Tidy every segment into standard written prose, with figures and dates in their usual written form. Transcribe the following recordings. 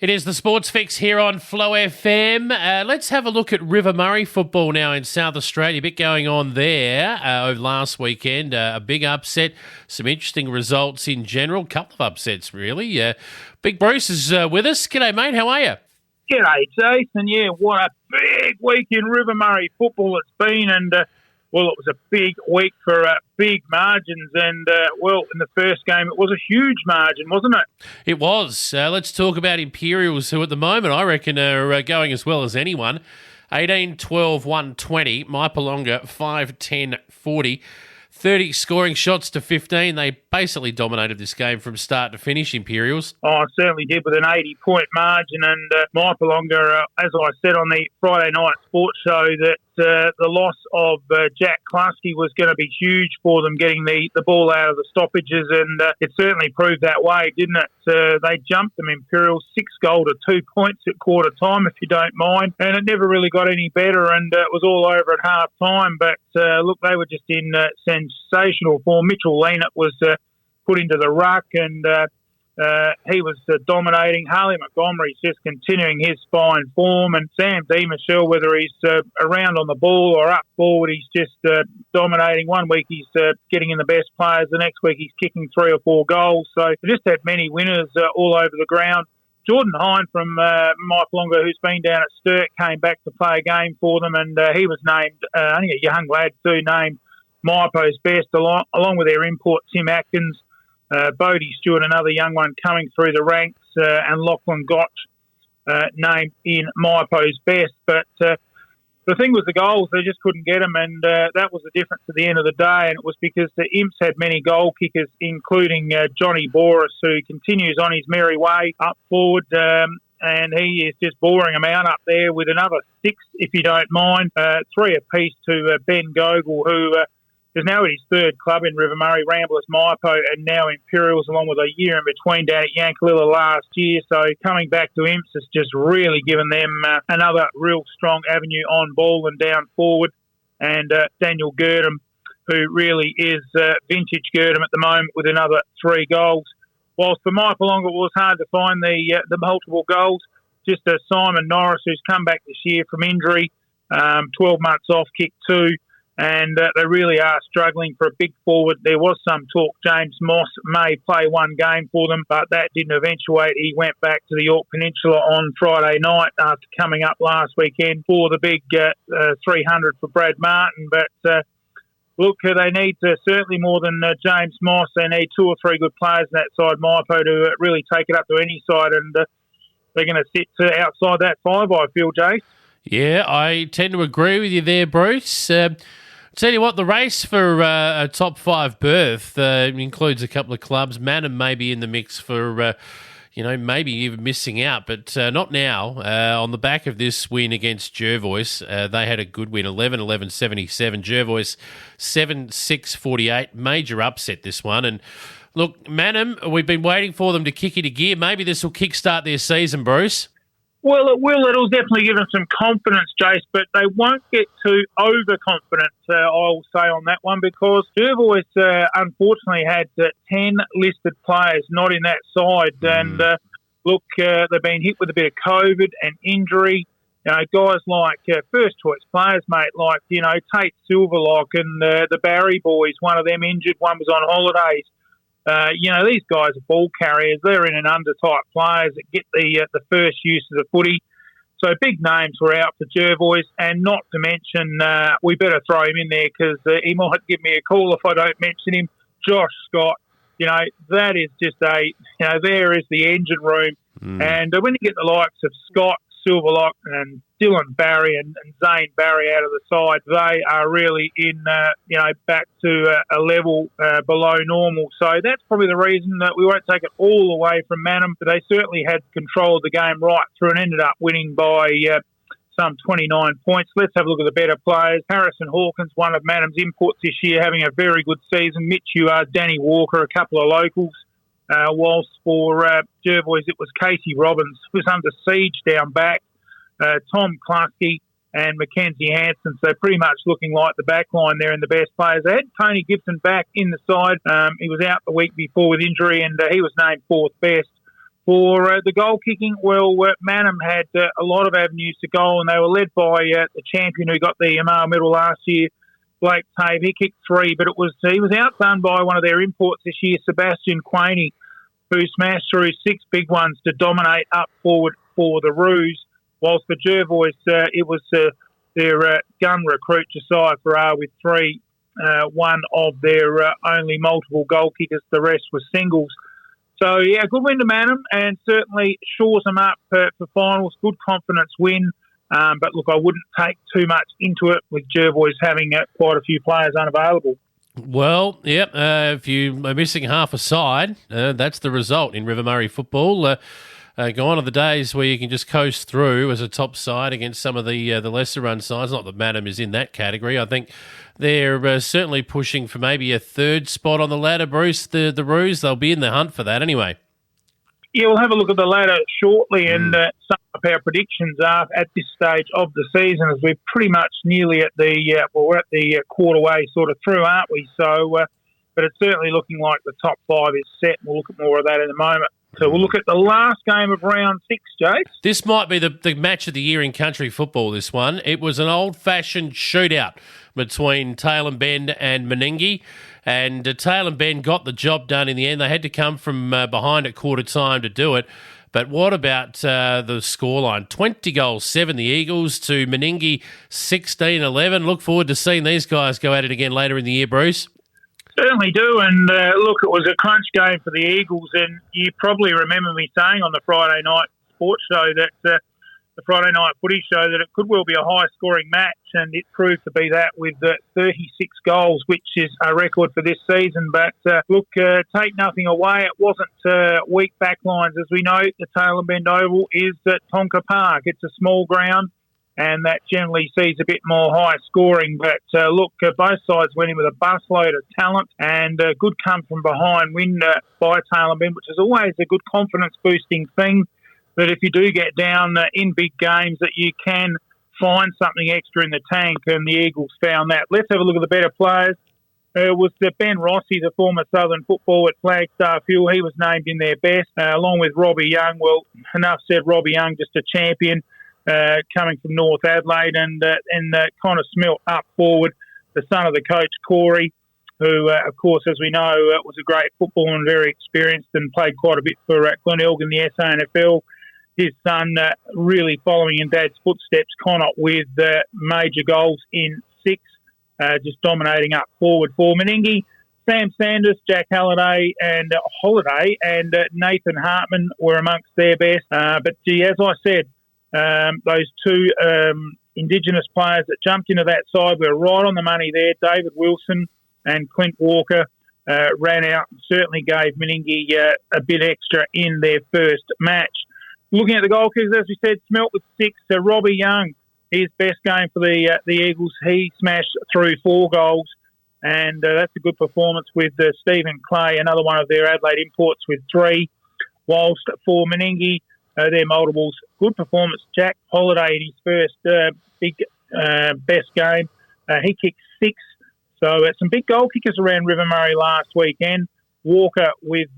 It is the Sports Fix here on Flow FM. Let's have a look at River Murray football now in South Australia. A bit going on there over last weekend. A big upset, some interesting results in general. Couple of upsets, really. Big Bruce is with us. G'day, mate. How are you? G'day, Jason. Yeah, what a big week in River Murray football it's been. And, it was a big week for big margins. And, in the first game, it was a huge margin, wasn't it? It was. Let's talk about Imperials, who at the moment I reckon are going as well as anyone. 18-12-120. Maipalonga 5-10-40. 30 scoring shots to 15. They basically dominated this game from start to finish, Imperials. Oh, it certainly did with an 80-point margin. And Maipalonga, as I said on the Friday night sports show, that the loss of Jack Klasky was going to be huge for them, getting the ball out of the stoppages. And it certainly proved that way, didn't it? They jumped them, Imperials, 6 goal to 2 points at quarter time, if you don't mind. And it never really got any better, and it was all over at half time. But look, they were just in sensational form. Mitchell Leanut was put into the ruck, and he was dominating. Harley Montgomery's just continuing his fine form, and Sam D. Michelle, whether he's around on the ball or up forward, he's just dominating. One week he's getting in the best players, the next week he's kicking 3 or 4 goals. So they just had many winners all over the ground. Jordan Hine from Maipalonga, who's been down at Sturt, came back to play a game for them, and he was named, I think a young lad too, named Maipo's best, along with their import Tim Atkins, Bodie Stewart, another young one coming through the ranks, and Lachlan Gotch named in Maipo's best. But the thing was the goals, they just couldn't get them, and that was the difference at the end of the day. And it was because the Imps had many goal kickers, including Johnny Boris, who continues on his merry way up forward, and he is just boring them out up there with another 6, if you don't mind, 3 apiece to Ben Gogol, who is now at his 3rd club in River Murray, Ramblers Maipo, and now Imperials, along with a year in between down at Yankalilla last year. So coming back to Imps has just really given them another real strong avenue on ball and down forward. And Daniel Girdham, who really is vintage Girdham at the moment, with another 3 goals. Whilst for Maipalonga it was hard to find the multiple goals, just Simon Norris, who's come back this year from injury, 12 months off, kicked 2. And they really are struggling for a big forward. There was some talk James Moss may play 1 game for them, but that didn't eventuate. He went back to the York Peninsula on Friday night after coming up last weekend for the big 300 for Brad Martin. But look, they need certainly more than James Moss. They need 2 or 3 good players in that side, Maipo, to really take it up to any side. And they're going to sit outside that 5, I feel, Jace. Yeah, I tend to agree with you there, Bruce. Tell you what, the race for a top 5 berth includes a couple of clubs. Manham may be in the mix for, maybe even missing out, but not now. On the back of this win against Jervois, they had a good win, 11-11-77. Jervois 7-6-48. Major upset, this one. And look, Manham, we've been waiting for them to kick into gear. Maybe this will kickstart their season, Bruce. Well, it will. It'll definitely give them some confidence, Jace, but they won't get too overconfident, I'll say, on that one, because Jervois unfortunately had 10 listed players not in that side. And look, they've been hit with a bit of COVID and injury. Guys like first-choice players, mate, like, Tate Silverlock and the Barry boys, one of them injured, one was on holidays. These guys are ball carriers. They're in and under type players that get the first use of the footy. So big names were out for Jervois, and not to mention, we better throw him in there because he might give me a call if I don't mention him, Josh Scott. That is just there is the engine room. And when you get the likes of Scott, Silverlock and Dylan Barry and Zane Barry out of the side, they are really in, back to a level below normal. So that's probably the reason that we won't take it all away from Manham, but they certainly had control of the game right through and ended up winning by some 29 points. Let's have a look at the better players. Harrison Hawkins, one of Manham's imports this year, having a very good season. Mitch Eward, Danny Walker, a couple of locals. Whilst for Jervois, it was Casey Robbins, who was under siege down back, Tom Klasky and Mackenzie Hansen. So pretty much looking like the back line there in the best players. They had Tony Gibson back in the side. He was out the week before with injury, and he was named 4th best. For the goal kicking, well, Manham had a lot of avenues to goal, and they were led by the champion who got the Amar medal last year, Blake Tave. He kicked 3, but he was outdone by one of their imports this year, Sebastian Quaney, who smashed through 6 big ones to dominate up forward for the Roos, whilst the Jervois, it was their gun recruit, Josiah Farrar, with 3, one of their only multiple goal kickers. The rest were singles. So, yeah, good win to Manham, and certainly shores them up for finals. Good confidence win. But, look, I wouldn't take too much into it with Jervois having quite a few players unavailable. Well, yep, if you are missing half a side, that's the result in River Murray football. Gone are the days where you can just coast through as a top side against some of the lesser run sides. Not that Manham is in that category. I think they're certainly pushing for maybe a third spot on the ladder, Bruce. The Roos, they'll be in the hunt for that anyway. Yeah, we'll have a look at the ladder shortly, and some of our predictions are at this stage of the season, as we're pretty much nearly at the we're at the quarter way sort of through, aren't we? So, but it's certainly looking like the top 5 is set. We'll look at more of that in a moment. So we'll look at the last game of round 6, Jace. This might be the match of the year in country football, this one. It was an old-fashioned shootout between Tailem Bend and Meningie, and Tailem Bend got the job done in the end. They had to come from behind at quarter time to do it. But what about the scoreline? 20-7, the Eagles, to Meningie 16-11. Look forward to seeing these guys go at it again later in the year, Bruce. Certainly do, and look, it was a crunch game for the Eagles, and you probably remember me saying on the Friday night sports show that the Friday night footy show that it could well be a high-scoring match, and it proved to be that with 36 goals, which is a record for this season. But look, take nothing away, it wasn't weak backlines. As we know, the Tailem Bend Oval is at Tonka Park. It's a small ground, and that generally sees a bit more high scoring. But look, both sides went in with a busload of talent, and a good come from behind win by Tailem Bend, which is always a good confidence boosting thing. That if you do get down in big games, that you can find something extra in the tank, and the Eagles found that. Let's have a look at the better players. It was Ben Rossi, the former Southern football at Flagstaff Hill. He was named in their best, along with Robbie Young. Well, enough said, Robbie Young, just a champion. Coming from North Adelaide, and kind of smelt up forward, the son of the coach, Corey, who, of course, as we know, was a great footballer and very experienced and played quite a bit for Glenelg in the SANFL. His son really following in Dad's footsteps, Connor, with major goals in 6, just dominating up forward for Meningie. Sam Sanders, Jack Holiday and Nathan Hartman were amongst their best. But, gee, as I said, those 2 Indigenous players that jumped into that side were right on the money there. David Wilson and Clint Walker ran out and certainly gave Meningie a bit extra in their first match. Looking at the goal kickers, as we said, Smelt with 6. Robbie Young, his best game for the Eagles. He smashed through 4 goals, and that's a good performance with Stephen Clay, another one of their Adelaide imports, with 3. Whilst for Meningie, their multiples, good performance. Jack Holiday in his first big best game. He kicked 6. So some big goal kickers around River Murray last weekend. Walker with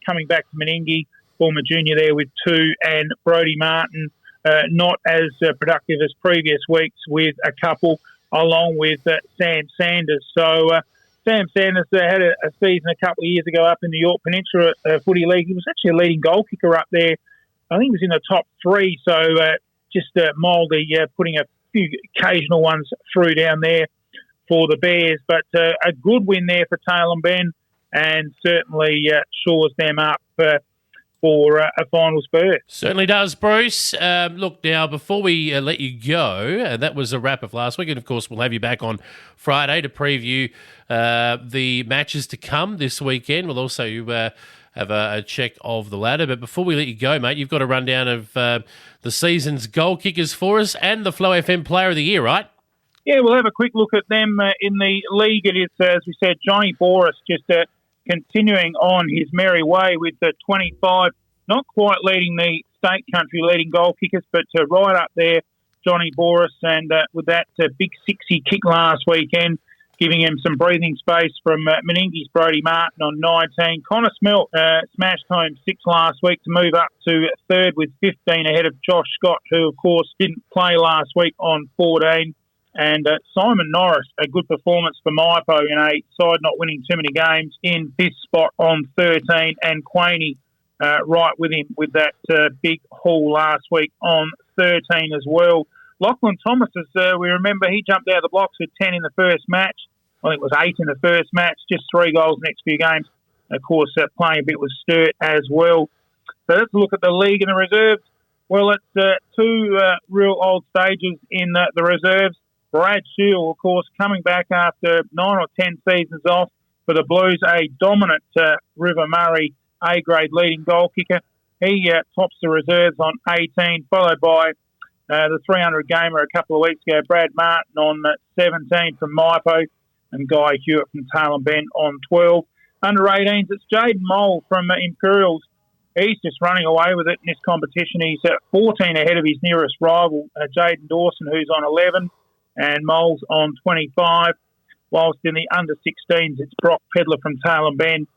coming back to Meningie, former junior there with 2, and Brodie Martin not as productive as previous weeks with a couple, along with Sam Sanders. So Sam Sanders had a season a couple of years ago up in the York Peninsula Footy League. He was actually a leading goal kicker up there. I think he was in the top 3, so just mildly putting a few occasional ones through down there for the Bears. But a good win there for Tailem Bend, and certainly shores them up for a finals berth. Certainly does, Bruce. Look, now, before we let you go, that was a wrap of last week, and of course we'll have you back on Friday to preview the matches to come this weekend. We'll also have a check of the ladder. But before we let you go, mate, you've got a rundown of the season's goal kickers for us and the Flow FM Player of the Year, right? Yeah, we'll have a quick look at them in the league. It is, as we said, Johnny Boris just continuing on his merry way with 25, not quite leading the state country leading goal kickers, but right up there, Johnny Boris, and with that big 6 he kicked last weekend, giving him some breathing space from Meningi's Brodie Martin on 19. Connor Smelt smashed home 6 last week to move up to third with 15 ahead of Josh Scott, who, of course, didn't play last week on 14. And Simon Norris, a good performance for Maipo in a side not winning too many games, in 5th spot on 13. And Quaney right with him with that big haul last week on 13 as well. Lachlan Thomas, as we remember, he jumped out of the blocks with 10 in the first match. I think it was 8 in the first match, just 3 goals the next few games. Of course, playing a bit with Sturt as well. So let's look at the league and the reserves. Well, it's 2 real old stages in the reserves. Brad Shield, of course, coming back after 9 or 10 seasons off for the Blues, a dominant River Murray A-grade leading goal kicker. He tops the reserves on 18, followed by the 300 gamer a couple of weeks ago, Brad Martin on 17 from Maipo, and Guy Hewitt from Tailem Bend on 12. Under 18s, it's Jaden Mole from Imperials. He's just running away with it in this competition. He's 14 ahead of his nearest rival, Jaden Dawson, who's on 11, and Mole's on 25. Whilst in the under 16s, it's Brock Pedler from Tailem Bend,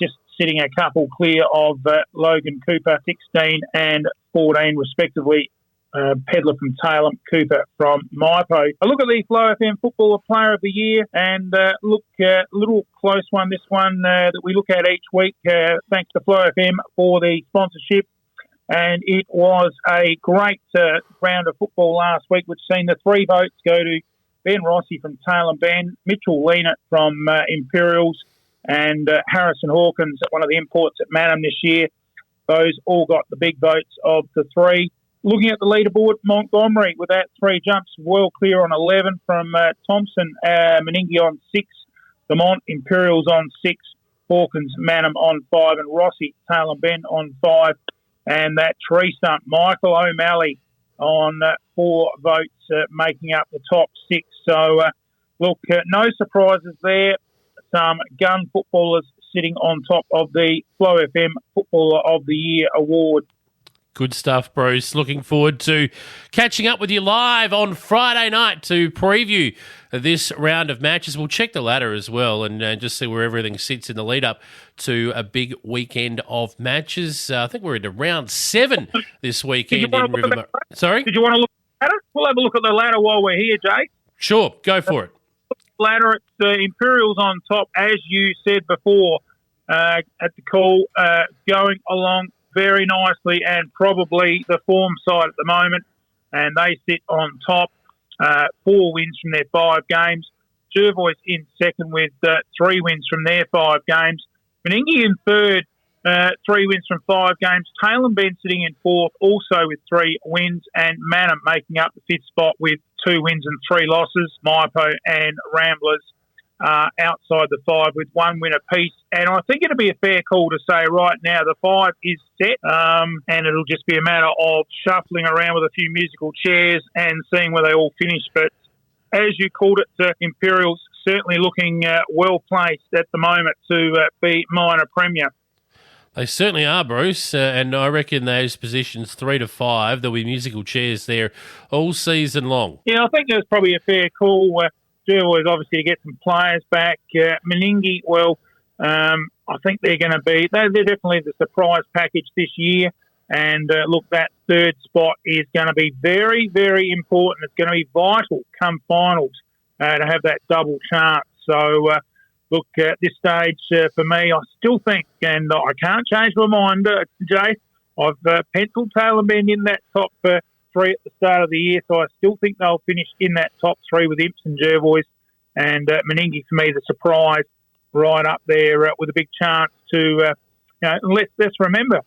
just sitting a couple clear of Logan Cooper, 16 and 14 respectively. Pedler from Tailem, Cooper from Maipo. I look at the Flow FM Footballer Player of the Year, and look, a little close one, this one that we look at each week, thanks to Flow FM for the sponsorship. And it was a great round of football last week, which seen the 3 votes go to Ben Rossi from Tailem Bend, Mitchell Leanett from Imperials, and Harrison Hawkins, one of the imports at Manham this year. Those all got the big votes of the 3. Looking at the leaderboard, Montgomery with that 3 jumps, well clear on 11 from Thompson, Meningi on 6, Vermont Imperials on 6, Hawkins, Manham on 5, and Rossi, Tailem Bend on 5. And that tree stump, Michael O'Malley on 4 votes, making up the top 6. So, look, no surprises there. Some gun footballers sitting on top of the Flow FM Footballer of the Year award. Good stuff, Bruce. Looking forward to catching up with you live on Friday night to preview this round of matches. We'll check the ladder as well and just see where everything sits in the lead up to a big weekend of matches. I think we're into round 7 this weekend in River. Sorry? Did you want to look at the ladder? We'll have a look at the ladder while we're here, Jake. Sure, go for it. Ladder, it's the Imperials on top, as you said before at the call, going along very nicely and probably the form side at the moment, and they sit on top, 4 wins from their 5 games. Jervois in second with 3 wins from their 5 games. Meningi in third, 3 wins from 5 games. Tailem Bend sitting in fourth, also with 3 wins, and Manham making up the 5th spot with 2 wins and 3 losses. Maipo and Ramblers outside the 5 with 1 win apiece. And I think it'll be a fair call to say right now the 5 is set, and it'll just be a matter of shuffling around with a few musical chairs and seeing where they all finish. But as you called it, Imperials certainly looking well placed at the moment to be minor premier. They certainly are, Bruce, and I reckon those positions 3 to 5, there'll be musical chairs there all season long. Yeah, I think that's probably a fair call. Jervois obviously to get some players back. Meningi, well, I think they're going to be, they're definitely the surprise package this year. And look, that 3rd spot is going to be very, very important. It's going to be vital come finals to have that double chance. So, look, at this stage, for me, I still think, and I can't change my mind, Jay, I've penciled Tailem Bend in that top 3 at the start of the year, so I still think they'll finish in that top 3 with Imps and Jervois. And Meningi, for me, the surprise right up there with a big chance to, let's remember,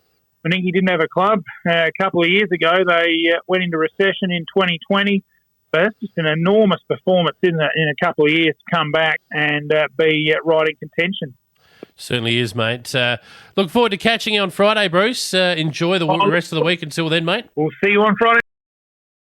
Meningi didn't have a club a couple of years ago. They went into recession in 2020. So that's just an enormous performance, isn't it, in a couple of years to come back and be right in contention. Certainly is, mate. Look forward to catching you on Friday, Bruce. Enjoy the rest of the week until then, mate. We'll see you on Friday.